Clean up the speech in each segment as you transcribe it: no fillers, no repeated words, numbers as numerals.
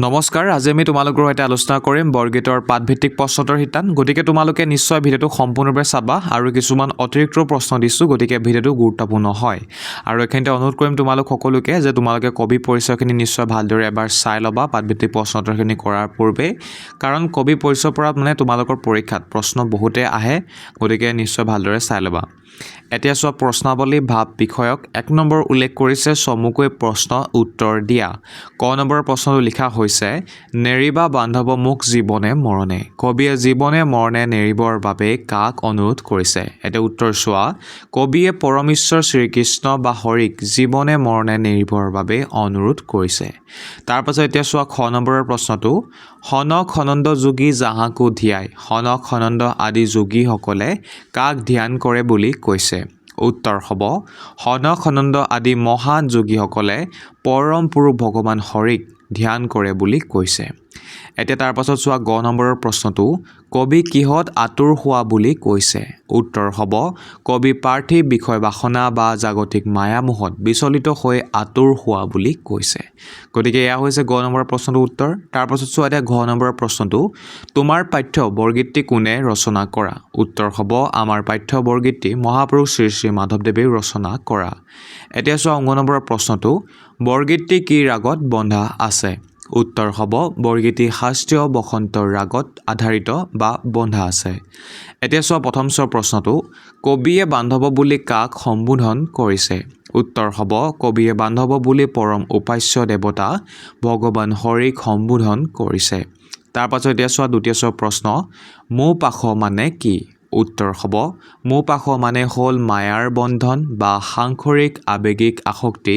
নমস্কাৰ, আজি আমি তোমালোকৰ সৈতে আলোচনা কৰিম বৰগীতৰ পাঠভিত্তিক প্ৰশ্নোত্তৰ শিতান। গতিকে তোমালোকে নিশ্চয় ভিডিঅ'টো সম্পূৰ্ণৰূপে চাবা আৰু কিছুমান অতিৰিক্ত প্ৰশ্ন দিছোঁ, গতিকে ভিডিঅ'টো গুৰুত্বপূৰ্ণ হয়। আৰু এইখিনিতে অনুৰোধ কৰিম তোমালোক সকলোকে যে তোমালোকে কবি পৰিচয়খিনি নিশ্চয় ভালদৰে এবাৰ চাই ল'বা পাঠভিত্তিক প্ৰশ্নোত্তৰখিনি কৰাৰ পূৰ্বে, কাৰণ কবি পৰিচয়ৰ পৰা তোমালোকৰ পৰীক্ষাত প্ৰশ্ন বহুতে আহে, গতিকে নিশ্চয় ভালদৰে চাই ল'বা। এতিয়া চোৱা প্ৰশ্নাৱলী ভাৱ বিষয়ক 1 নম্বৰ উল্লেখ কৰিছে চমুকৈ প্ৰশ্ন উত্তৰ দিয়া। ক নম্বৰৰ প্ৰশ্নটো লিখা হৈছে নেৰিবা বান্ধৱ মোক জীৱনে মৰণে। কবিয়ে জীৱনে মৰণে নেৰিবৰ বাবে কাক অনুৰোধ কৰিছে? এতিয়া উত্তৰ চোৱা, কবিয়ে পৰমেশ্বৰ শ্ৰীকৃষ্ণ বা হৰিক জীৱনে মৰণে নেৰিবৰ বাবে অনুৰোধ কৰিছে। তাৰপাছত এতিয়া চোৱা খ নম্বৰৰ প্ৰশ্নটো, সনক সনন্দ যোগী যাহাকো ধ্যায়। সনক সনন্দ আদি যোগীসকলে কাক ধ্যান কৰে বুলি কৈছে? উত্তৰ হ'ব সনক সনন্দ আদি মহান যোগীসকলে পৰম পুৰুষ ভগৱান হৰিক ধ্যান কৰে বুলি কৈছে। এতিয়া তাৰপাছত চোৱা গ নম্বৰৰ প্ৰশ্নটো, কবি কিহত আতুৰ হোৱা বুলি কৈছে? উত্তৰ হ'ব কবি পাৰ্থিৱ বিষয় বাসনা বা জাগতিক মায়ামোহত বিচলিত হৈ আতুৰ হোৱা বুলি কৈছে। গতিকে এয়া হৈছে গ নম্বৰৰ প্ৰশ্নটোৰ উত্তৰ। তাৰপাছত চোৱা এতিয়া ঘ নম্বৰৰ প্ৰশ্নটো, তোমাৰ পাঠ্য বৰগীতটি কোনে ৰচনা কৰা? উত্তৰ হ'ব আমাৰ পাঠ্য বৰগীতটি মহাপুৰুষ শ্ৰী শ্ৰী মাধৱদেৱে ৰচনা কৰা। এতিয়া চোৱা অংগ নম্বৰৰ প্ৰশ্নটো, বৰগীতটি কি ৰাগত বন্ধা আছে? উত্তৰ হ'ব বৰগীতটি শাস্ত্ৰীয় বসন্ত ৰাগত আধাৰিত বা বন্ধা আছে। এতিয়া চোৱা প্ৰথম প্ৰশ্নটো, কবিয়ে বান্ধৱ বুলি কাক সম্বোধন কৰিছে? উত্তৰ হ'ব কবিয়ে বান্ধৱ বুলি পৰম উপাস্য দেৱতা ভগৱান হৰিক সম্বোধন কৰিছে। তাৰপাছত এতিয়া চোৱা দ্বিতীয় প্ৰশ্ন, মৌ পাশ মানে কি? উত্তৰ হ'ব মৌ পাশ মানে হ'ল মায়াৰ বন্ধন বা সাংসাৰিক আৱেগিক আসক্তি,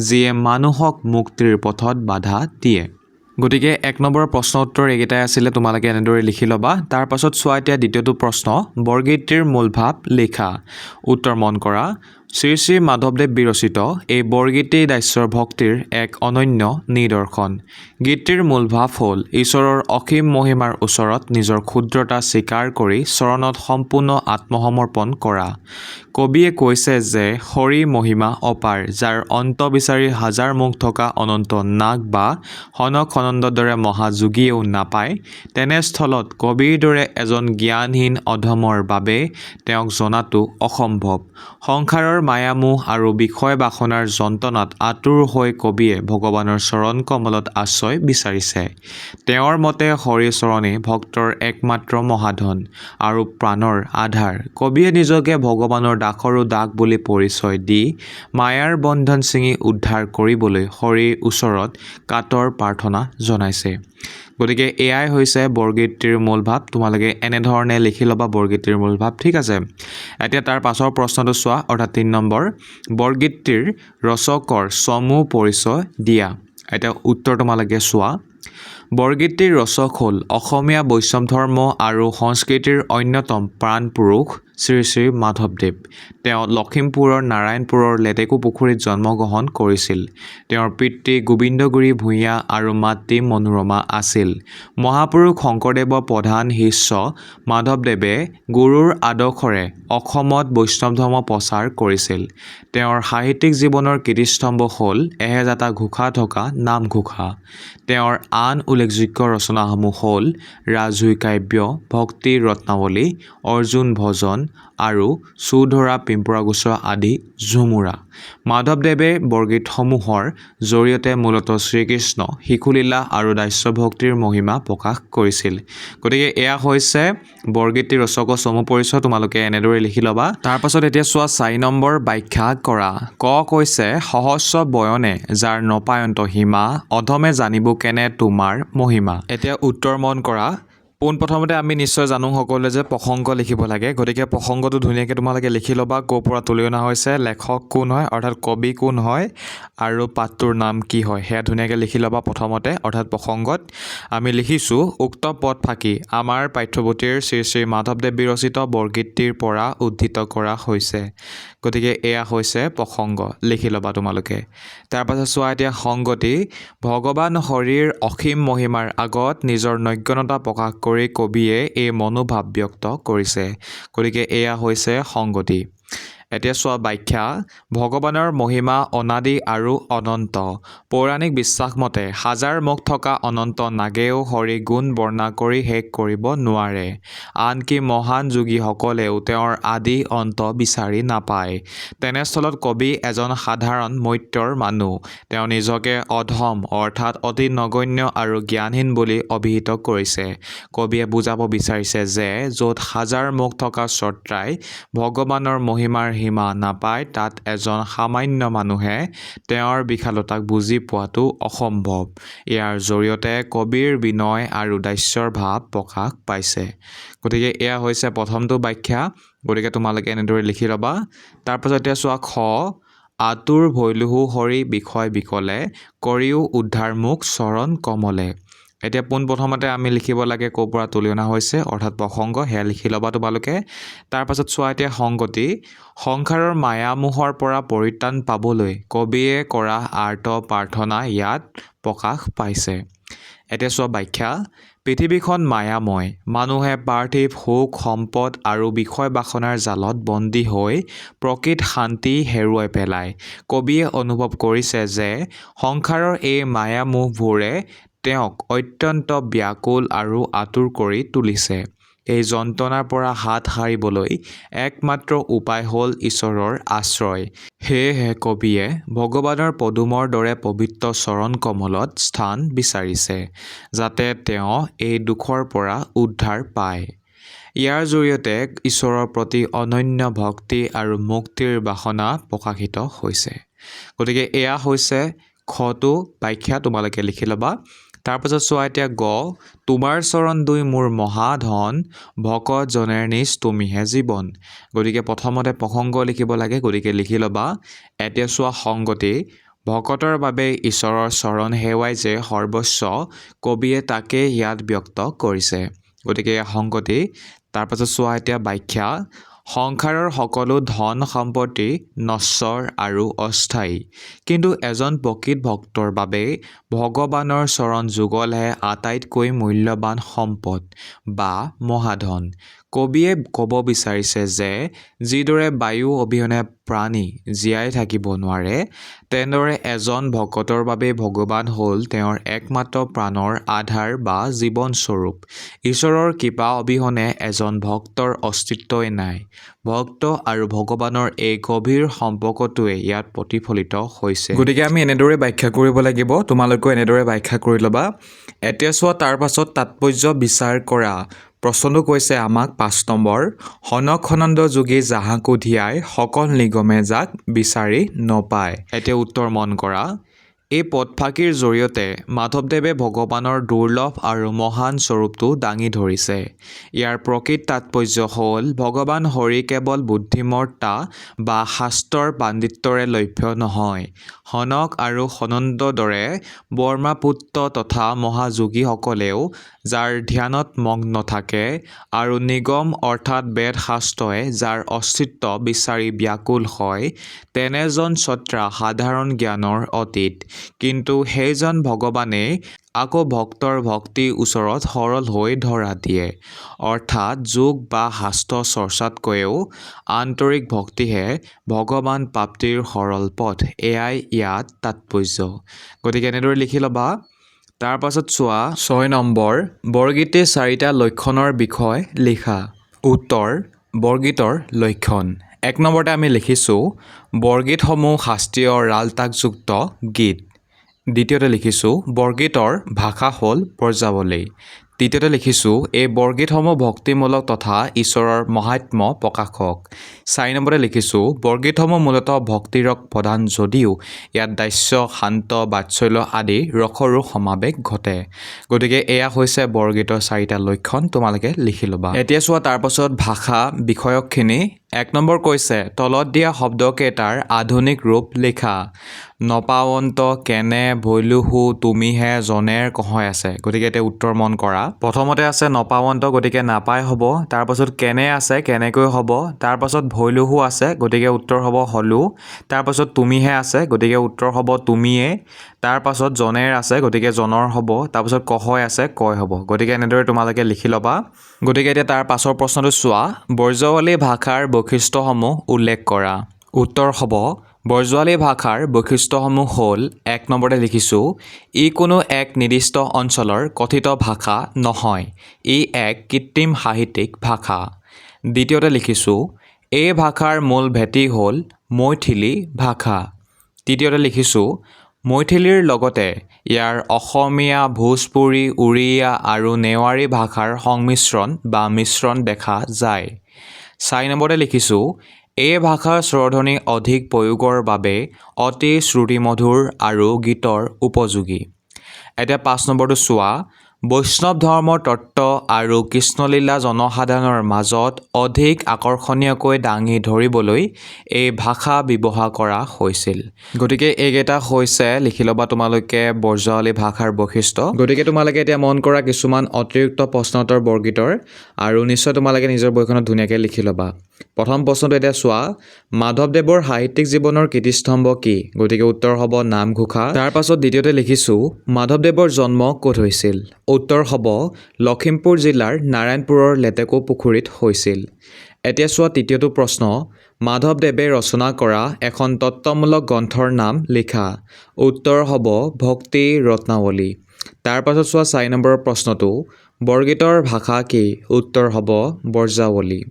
যিয়ে মানুহক মুক্তিৰ পথত বাধা দিয়ে। গতিকে 1 নম্বৰৰ প্ৰশ্ন উত্তৰ এইকেইটাই আছিলে, তোমালোকে এনেদৰে লিখি ল'বা। তাৰপাছত চোৱা এতিয়া দ্বিতীয়টো প্ৰশ্ন, বৰগীতটিৰ মূল ভাৱ লিখা। উত্তৰ মন কৰা, শ্ৰী শ্ৰী মাধৱদেৱ বিৰচিত এই বৰগীতটি দাস্যৰ ভক্তিৰ এক অনন্য নিদৰ্শন। গীতটিৰ মূল ভাৱ হ'ল ঈশ্বৰৰ অসীম মহিমাৰ ওচৰত নিজৰ ক্ষুদ্ৰতা স্বীকাৰ কৰি চৰণত সম্পূৰ্ণ আত্মসমৰ্পণ কৰা। কবিয়ে কৈছে যে হৰি মহিমা অপাৰ, যাৰ অন্ত বিচাৰি হাজাৰ মুখ থকা অনন্ত নাগ বা সনক সনন্দৰ দৰে মহাযোগীয়েও নাপায়। তেনেস্থলত কবিৰ দৰে এজন জ্ঞানহীন অধমৰ বাবে তেওঁক জনাটো অসম্ভৱ। সংসাৰৰ মায়ামোহ আৰু বিষয় বাসনাৰ যন্ত্ৰণাত আতুৰ হৈ কবিয়ে ভগৱানৰ চৰণ কমলত আশ্ৰয় বিচাৰিছে। তেওঁৰ মতে হৰি চৰণেই ভক্তৰ একমাত্ৰ মহাধন আৰু প্ৰাণৰ আধাৰ। কবিয়ে নিজকে ভগৱানৰ দাসৰো দাস বুলি পৰিচয় দি মায়াৰ বন্ধন ছিঙি উদ্ধাৰ কৰিবলৈ হৰিৰ ওচৰত কাতৰ প্ৰাৰ্থনা জনাইছে। গতিকে এয়াই হৈছে বৰগীতটিৰ মূল ভাৱ। তোমালোকে এনেধৰণে লিখি ল'বা বৰগীতটিৰ মূল ভাৱ, ঠিক আছে। এতিয়া তাৰ পাছৰ প্ৰশ্নটো চোৱা, অৰ্থাৎ 3 নম্বৰ, বৰগীতটিৰ ৰচকৰ চমু পৰিচয় দিয়া। এতিয়া উত্তৰ তোমালোকে চোৱা, বৰগীতটিৰ ৰচক হ'ল অসমীয়া বৈষ্ণৱ ধৰ্ম আৰু সংস্কৃতিৰ অন্যতম প্ৰাণ পুৰুষ শ্ৰী শ্ৰী মাধৱদেৱ। তেওঁ লখিমপুৰৰ নাৰায়ণপুৰৰ লেটেকু পুখুৰীত জন্মগ্ৰহণ কৰিছিল। তেওঁৰ পিতৃ গোবিন্দগুৰি ভূঞা আৰু মাতৃ মনোৰমা আছিল। মহাপুৰুষ শংকৰদেৱৰ প্ৰধান শিষ্য মাধৱদেৱে গুৰুৰ আদৰ্শৰে অসমত বৈষ্ণৱ ধৰ্ম প্ৰচাৰ কৰিছিল। তেওঁৰ সাহিত্যিক জীৱনৰ কীৰ্তিস্তম্ভ হ'ল এহেজাৰটা ঘোষা থকা নামঘোষা। তেওঁৰ আন উল্লেখযোগ্য ৰচনাসমূহ হ'ল ৰাজহুই কাব্য, ভক্তি ৰত্নাৱলী, অৰ্জুন ভজন আৰু চুধৰা পিম্পুৰাগোচৰ আদি ঝুমুৰা। মাধৱদেৱে বৰগীতসমূহৰ জৰিয়তে মূলতঃ শ্ৰীকৃষ্ণ, শিশুলীলা আৰু দাস্যভক্তিৰ মহিমা প্ৰকাশ কৰিছিল। গতিকে এয়া হৈছে বৰগীতটিৰ ৰচকৰ চমু পৰিচয়, তোমালোকে এনেদৰে লিখি ল'বা। তাৰপাছত এতিয়া চোৱা 4 নম্বৰ, ব্যাখ্যা কৰা। ক কৈছে সহস্ৰ বয়নে যাৰ নপায়ন্ত সীমা, অধমে জানিব কেনে তোমাৰ মহিমা। এতিয়া উত্তৰ মন কৰা। পোনপ্ৰথমতে আমি নিশ্চয় জানো সকলোৱে যে প্ৰসংগ লিখিব লাগে। গতিকে প্ৰসংগটো ধুনীয়াকৈ তোমালোকে লিখি ল'বা, ক'ৰ পৰা তুলি অনা হৈছে, লেখক কোন হয় অৰ্থাৎ কবি কোন হয়, আৰু পাঠটোৰ নাম কি হয়, সেয়া ধুনীয়াকৈ লিখি ল'বা। প্ৰথমতে অৰ্থাৎ প্ৰসংগত আমি লিখিছোঁ, উক্ত পদ ফাঁকি আমাৰ পাঠ্যপুথিৰ শ্ৰী শ্ৰী মাধৱদেৱ বিৰচিত বৰগীতটিৰ পৰা উদ্ধৃত কৰা হৈছে। গতিকে এয়া হৈছে প্ৰসংগ, লিখি ল'বা তোমালোকে। তাৰপাছত চোৱা এতিয়া সংগতি, ভগৱান হৰিৰ অসীম মহিমাৰ আগত নিজৰ নগ্নতা প্ৰকাশ কৰি কবিয়ে এই মনোভাৱ ব্যক্ত কৰিছে। গতিকে এয়া হৈছে সংগতি। এতিয়া চোৱা ব্যাখ্যা ভগৱানৰ মহিমা অনাদি আৰু অনন্ত পৌৰাণিক বিশ্বাস মতে হাজাৰ মুখ থকা অনন্ত নাগেও হৰি গুণ বৰ্ণনা কৰি শেষ কৰিব নোৱাৰে আনকি মহান যোগীসকলেও তেওঁৰ আদি অন্ত বিচাৰি নাপায় তেনেস্থলত কবি এজন সাধাৰণ মৰ্ত্যৰ মানুহ তেওঁ নিজকে অধম অৰ্থাৎ অতি নগণ্য আৰু জ্ঞানহীন বুলি অভিহিত কৰিছে কবিয়ে বুজাব বিচাৰিছে যে য'ত হাজাৰ মুখ থকা স্বত্ৰাই ভগৱানৰ মহিমাৰ সীমা নাপায় তাত এজন সামান্য মানুহে তেওঁৰ বিশালতাক বুজি পোৱাটো অসম্ভৱ ইয়াৰ জৰিয়তে কবিৰ বিনয় আৰু দাস্যৰ ভাৱ প্ৰকাশ পাইছে গতিকে এয়া হৈছে প্ৰথমটো ব্যাখ্যা গতিকে তোমালোকে এনেদৰে লিখি ল'বা তাৰপাছত এতিয়া চোৱা খ আতুৰ ভৈলুহু হৰি বিষয় বিকলে কৰিও উদ্ধাৰ মুখ চৰণ কমলে এতিয়া পোনপ্ৰথমতে আমি লিখিব লাগে ক'ৰ পৰা তুলি অনা হৈছে অৰ্থাৎ প্ৰসংগ সেয়া লিখি ল'বা তোমালোকে তাৰপাছত চোৱা এতিয়া সংগতি সংসাৰৰ মায়ামোহৰ পৰা পৰিত্ৰাণ পাবলৈ কবিয়ে কৰা আৰ্ত প্ৰাৰ্থনা ইয়াত প্ৰকাশ পাইছে এতিয়া চোৱা ব্যাখ্যা পৃথিৱীখন মায়াময় মানুহে পাৰ্থিৱ সুখ সম্পদ আৰু বিষয় বাসনাৰ জালত বন্দী হৈ প্ৰকৃত শান্তি হেৰুৱাই পেলায় কবিয়ে অনুভৱ কৰিছে যে সংসাৰৰ এই মায়ামোহবোৰে তেওঁক অত্যন্ত ব্যাকুল আৰু আতুৰ কৰি তুলিছে এই যন্ত্ৰণাৰ পৰা হাত সাৰিবলৈ একমাত্ৰ উপায় হ'ল ঈশ্বৰৰ আশ্ৰয় সেয়েহে কবিয়ে ভগৱানৰ পদুমৰ দৰে পবিত্ৰ চৰণ কমলত স্থান বিচাৰিছে যাতে তেওঁ এই দুখৰ পৰা উদ্ধাৰ পায় ইয়াৰ জৰিয়তে ঈশ্বৰৰ প্ৰতি অনন্য ভক্তি আৰু মুক্তিৰ বাসনা প্ৰকাশিত হৈছে গতিকে এয়া হৈছে খটো ব্যাখ্যা তোমালোকে লিখি ল'বা তাৰপাছত চোৱা এতিয়া গ তোমাৰ চৰণ দুই মোৰ মহাধন ভকত জনেৰ নিজ তুমিহে জীৱন গতিকে প্ৰথমতে প্ৰসংগ লিখিব লাগে গতিকে লিখি ল'বা এতিয়া চোৱা সংগতি ভকতৰ বাবে ঈশ্বৰৰ চৰণ সেৱাই যে সৰ্বস্ব কবিয়ে তাকে ইয়াত ব্যক্ত কৰিছে গতিকে সংগতি তাৰপাছত চোৱা এতিয়া ব্যাখ্যা সংসাৰৰ সকলো ধন সম্পত্তি নশ্বৰ আৰু অস্থায়ী কিন্তু এজন প্ৰকৃত ভক্তৰ বাবে ভগৱানৰ চৰণ যুগলহে আটাইতকৈ মূল্যৱান সম্পদ বা মহাধন কবিয়ে ক'ব বিচাৰিছে যে যিদৰে বায়ু অবিহনে প্ৰাণী জীয়াই থাকিব নোৱাৰে তেনেদৰে এজন ভকতৰ বাবে ভগৱান হ'ল তেওঁৰ একমাত্ৰ প্ৰাণৰ আধাৰ বা জীৱনস্বৰূপ ঈশ্বৰৰ কৃপা অবিহনে এজন ভক্তৰ অস্তিত্বই নাই ভক্ত আৰু ভগৱানৰ এই গভীৰ সম্পৰ্কটোৱে ইয়াত প্ৰতিফলিত হৈছে গতিকে আমি এনেদৰে ব্যাখ্যা কৰিব লাগিব তোমালোকেও এনেদৰে ব্যাখ্যা কৰি ল'বা এতিয়া চোৱা তাৰ পাছত তাৎপৰ্য বিচাৰ কৰা প্ৰশ্নটো কৈছে আমাক 5 নম্বৰ হনক সনন্দ যোগী যাহাকো ধিয়াই সকল নিগমে যাক বিচাৰি নপায় এতিয়া উত্তৰ মন কৰা এই পদফাঁকিৰ জৰিয়তে মাধৱদেৱে ভগৱানৰ দুৰ্লভ আৰু মহান স্বৰূপটো দাঙি ধৰিছে ইয়াৰ প্ৰকৃত তাৎপৰ্য হ'ল ভগৱান হৰি কেৱল বুদ্ধিমত্তা বা শাস্ত্ৰৰ পাণ্ডিত্যৰে লভ্য নহয় হনক আৰু সনন্দৰ দৰে বৰ্মাপুত্ৰ তথা মহাযোগীসকলেও যাৰ ধ্যানত মগ্ন থাকে আৰু নিগম অৰ্থাৎ বেদ শাস্ত্ৰই যাৰ অস্তিত্ব বিচাৰি ব্যাকুল হয় তেনেজন ছত্ৰা সাধাৰণ জ্ঞানৰ অতীত কিন্তু সেইজন ভগৱানেই আকৌ ভক্তৰ ভক্তি ওচৰত সৰল হৈ ধৰা দিয়ে অৰ্থাৎ যোগ বা শাস্ত্ৰ চৰ্চাতকৈও আন্তৰিক ভক্তিহে ভগৱান প্ৰাপ্তিৰ সৰল পথ এয়াই ইয়াত তাৎপৰ্য গতিকে এনেদৰে লিখি ল'বা তাৰ পাছত চোৱা 6 নম্বৰ বৰগীতে 4টা লক্ষণৰ বিষয় লিখা উত্তৰ বৰগীতৰ লক্ষণ 1 নম্বৰতে আমি লিখিছোঁ বৰগীতসমূহ শাস্ত্ৰীয় ৰালতাকযুক্ত গীত দ্বিতীয়তে লিখিছোঁ বৰগীতৰ ভাষা হ'ল ব্ৰজাৱলী তৃতীয়তে লিখিছোঁ এই বৰগীতসমূহ ভক্তিমূলক তথা ঈশ্বৰৰ মহাত্ম্য প্ৰকাশক 4 নম্বৰতে লিখিছোঁ বৰগীতসমূহ মূলতঃ ভক্তিৰস প্ৰধান যদিও ইয়াত দাস্য শান্ত বাৎসল্য আদি ৰসৰো সমাৱেশ ঘটে গতিকে এয়া হৈছে বৰগীতৰ 4টা লক্ষণ তোমালোকে লিখি ল'বা এতিয়া চোৱা তাৰ পাছত ভাষা বিষয়কখিনি 1 নম্বৰ কৈছে তলত দিয়া শব্দকেইটাৰ আধুনিক ৰূপ লিখা নপাৱন্ত কেনে ভৈলুহু তুমিহে জনেৰ কহয় আছে গতিকে এতিয়া উত্তৰ মন কৰা প্ৰথমতে আছে নপাৱন্ত গতিকে নাপায় হ'ব তাৰপাছত কেনে আছে কেনেকৈ হ'ব তাৰপাছত ভৈলুহু আছে গতিকে উত্তৰ হ'ব হলু তাৰপাছত তুমিহে আছে গতিকে উত্তৰ হ'ব তুমিয়ে তাৰ পাছত জনেৰ আছে গতিকে জনৰ হ'ব তাৰপাছত কহয় আছে কয় হ'ব গতিকে এনেদৰে তোমালোকে লিখি ল'বা গতিকে এতিয়া তাৰ পাছৰ প্ৰশ্নটো চোৱা বৰ্জৱালী ভাষাৰ বৈশিষ্ট্যসমূহ উল্লেখ কৰা উত্তৰ হ'ব বৰ্জৱালী ভাষাৰ বৈশিষ্ট্যসমূহ হ'ল 1 নম্বৰতে লিখিছোঁ ই কোনো এক নিৰ্দিষ্ট অঞ্চলৰ কথিত ভাষা নহয় ই এক কৃত্ৰিম সাহিত্যিক ভাষা দ্বিতীয়তে লিখিছোঁ এই ভাষাৰ মূল ভেটি হ'ল মৈথিলী ভাষা তৃতীয়তে লিখিছোঁ মৈথিলীৰ লগতে ইয়াৰ অসমীয়া ভোজপুৰী উৰিয়া আৰু নেৱাৰী ভাষাৰ সংমিশ্ৰণ বা মিশ্ৰণ দেখা যায় 4 নম্বৰতে লিখিছোঁ এই ভাষাৰ স্বৰধ্বনি অধিক প্ৰয়োগৰ বাবে অতি শ্ৰুতিমধুৰ আৰু গীতৰ উপযোগী এতিয়া 5 নম্বৰটো চোৱা বৈষ্ণৱ ধৰ্মৰ তত্ত্ব আৰু কৃষ্ণলীলা জনসাধাৰণৰ মাজত অধিক আকৰ্ষণীয়কৈ দাঙি ধৰিবলৈ এই ভাষা ব্যৱহাৰ কৰা হৈছিল গতিকে এইকেইটা হৈছে লিখি ল'বা তোমালোকে বৰ্জৱালী ভাষাৰ বৈশিষ্ট্য গতিকে তোমালোকে এতিয়া মন কৰা কিছুমান অতিৰিক্ত প্ৰশ্নোত্তৰ বৰ্গিতৰ আৰু নিশ্চয় তোমালোকে নিজৰ বহিখনত ধুনীয়াকৈ লিখি ল'বা প্ৰথম প্ৰশ্নটো এতিয়া চোৱা মাধৱদেৱৰ সাহিত্যিক জীৱনৰ কীৰ্তিস্তম্ভ কি গতিকে উত্তৰ হ'ব নামঘোষা তাৰ পাছত দ্বিতীয়তে লিখিছোঁ মাধৱদেৱৰ জন্ম ক'ত হৈছিল উত্তৰ হ'ব লখিমপুৰ জিলাৰ নাৰায়ণপুৰৰ লেটেকু পুখুৰীত হৈছিল এতিয়া চোৱা তৃতীয়টো প্ৰশ্ন মাধৱদেৱে ৰচনা কৰা এখন তত্ত্বমূলক গ্ৰন্থৰ নাম লিখা উত্তৰ হ'ব ভক্তি ৰত্নাৱলী তাৰ পাছত চোৱা 4 নম্বৰৰ প্ৰশ্নটো বৰগীতৰ ভাষা কি উত্তৰ হ'ব বৰ্জাৱলী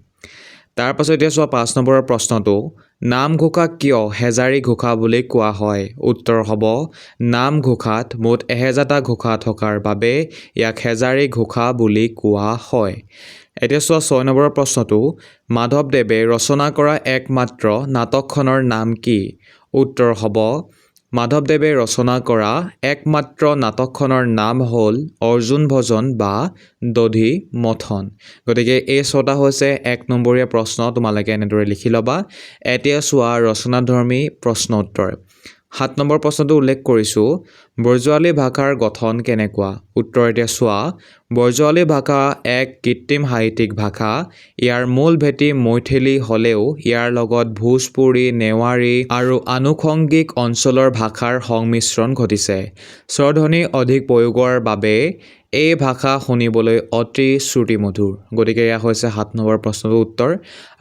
তাৰ পাছত এতিয়া চোৱা 5 নম্বৰৰ প্ৰশ্নটো নামঘোষা কিয় হেজাৰী ঘোষা বুলি কোৱা হয় উত্তৰ হ'ব নামঘোষাত মুঠ 1000টা ঘোষা থকাৰ বাবে ইয়াক হেজাৰী ঘোষা বুলি কোৱা হয় এতিয়া চোৱা 6 নম্বৰৰ প্ৰশ্নটো মাধৱদেৱে ৰচনা কৰা একমাত্ৰ নাটকখনৰ নাম কি উত্তৰ হ'ব মাধৱদেৱে ৰচনা কৰা একমাত্ৰ নাটকখনৰ নাম হ'ল অৰ্জুন ভজন বা দধি মথন গতিকে এই 6টা হৈছে 1 নম্বৰীয়া প্ৰশ্ন তোমালোকে এনেদৰে লিখি ল'বা এতিয়া চোৱা ৰচনাধৰ্মী প্ৰশ্ন উত্তৰ 7 নম্বৰ প্ৰশ্নটো উল্লেখ কৰিছোঁ বৰ্জৱালী ভাষাৰ গঠন কেনেকুৱা উত্তৰ এতিয়া চোৱা বৰ্জৱালী ভাষা এক কৃত্ৰিম সাহিত্যিক ভাষা ইয়াৰ মূল ভেটি মৈথিলী হ'লেও ইয়াৰ লগত ভোজপুৰী নেৱাৰী আৰু আনুষংগিক অঞ্চলৰ ভাষাৰ সংমিশ্ৰণ ঘটিছে স্বৰধ্বনি অধিক প্ৰয়োগৰ বাবে এই ভাষা শুনিবলৈ অতি শ্ৰুতিমধুৰ গতিকে এয়া হৈছে 7 নম্বৰ প্ৰশ্নটোৰ উত্তৰ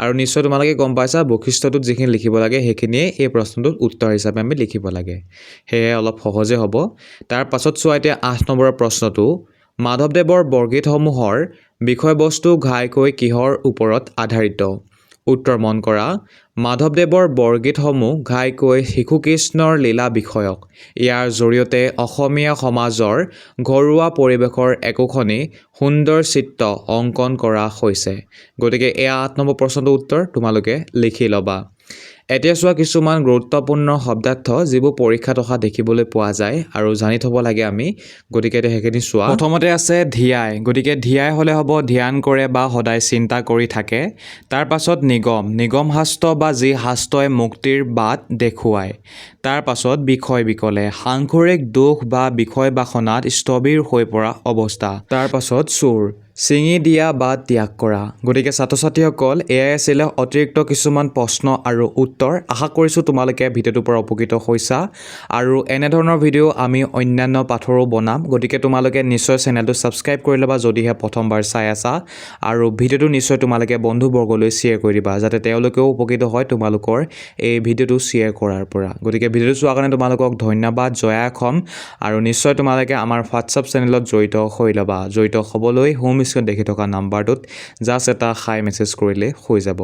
আৰু নিশ্চয় তোমালোকে গম পাইছা বৈশিষ্ট্যটোত যিখিনি লিখিব লাগে সেইখিনিয়ে এই প্ৰশ্নটোত উত্তৰ হিচাপে আমি লিখিব লাগে সেয়ে অলপ সহজে হ'ব তাৰ পাছত চোৱা এতিয়া 8 নম্বৰৰ প্ৰশ্নটো মাধৱদেৱৰ বৰগীতসমূহৰ বিষয়বস্তু ঘাইকৈ কিহৰ ওপৰত আধাৰিত উত্তৰ মন কৰা মাধৱদেৱৰ বৰগীতসমূহ ঘাইকৈ শিশুকৃষ্ণৰ লীলা বিষয়ক ইয়াৰ জৰিয়তে অসমীয়া সমাজৰ ঘৰুৱা পৰিৱেশৰ একোখনি সুন্দৰ চিত্ৰ অংকন কৰা হৈছে গতিকে এয়া 8 নম্বৰ প্ৰশ্নটোৰ উত্তৰ তোমালোকে লিখি ল'বা এতিয়া চোৱা কিছুমান গুৰুত্বপূৰ্ণ শব্দাৰ্থ যিবোৰ পৰীক্ষাত অহা দেখিবলৈ পোৱা যায় আৰু জানি থ'ব লাগে আমি গতিকে এতিয়া সেইখিনি চোৱা প্ৰথমতে আছে ধিয়াই গতিকে ধিয়াই হ'লে হ'ব ধ্যান কৰে বা সদায় চিন্তা কৰি থাকে তাৰ পাছত নিগম শাস্ত্ৰ বা যি শাস্ত্ৰই মুক্তিৰ বাট দেখুৱায় তাৰ পাছত বিষয় বিকলে সাংসাৰিক দুখ বা বিষয় বাসনাত স্থবিৰ হৈ পৰা অৱস্থা তাৰ পাছত চোৰ ছিঙি দিয়া বা ত্যাগ কৰা গতিকে ছাত্ৰ ছাত্ৰীসকল এয়াই আছিলে অতিৰিক্ত কিছুমান প্ৰশ্ন আৰু উত্তৰ আশা কৰিছোঁ তোমালোকে ভিডিঅ'টোৰ পৰা উপকৃত হৈছা আৰু এনেধৰণৰ ভিডিঅ' আমি অন্যান্য পাঠৰো বনাম গতিকে তোমালোকে নিশ্চয় চেনেলটো ছাবস্ক্ৰাইব কৰি ল'বা যদিহে প্ৰথমবাৰ চাই আছা আৰু ভিডিঅ'টো নিশ্চয় তোমালোকে বন্ধুবৰ্গলৈ শ্বেয়াৰ কৰি দিবা যাতে তেওঁলোকেও উপকৃত হয় তোমালোকৰ এই ভিডিঅ'টো শ্বেয়াৰ কৰাৰ পৰা গতিকে ভিডিঅ'টো চোৱাৰ কাৰণে তোমালোকক ধন্যবাদ জয়াখম আৰু নিশ্চয় তোমালোকে আমাৰ হোৱাটছআপ চেনেলত জড়িত হৈ ল'বা জড়িত হ'বলৈ হোম স্ক্ৰীনত দেখি থকা নাম্বাৰটোত জাষ্ট এটা হাই মেছেজ কৰিলে হৈ যাব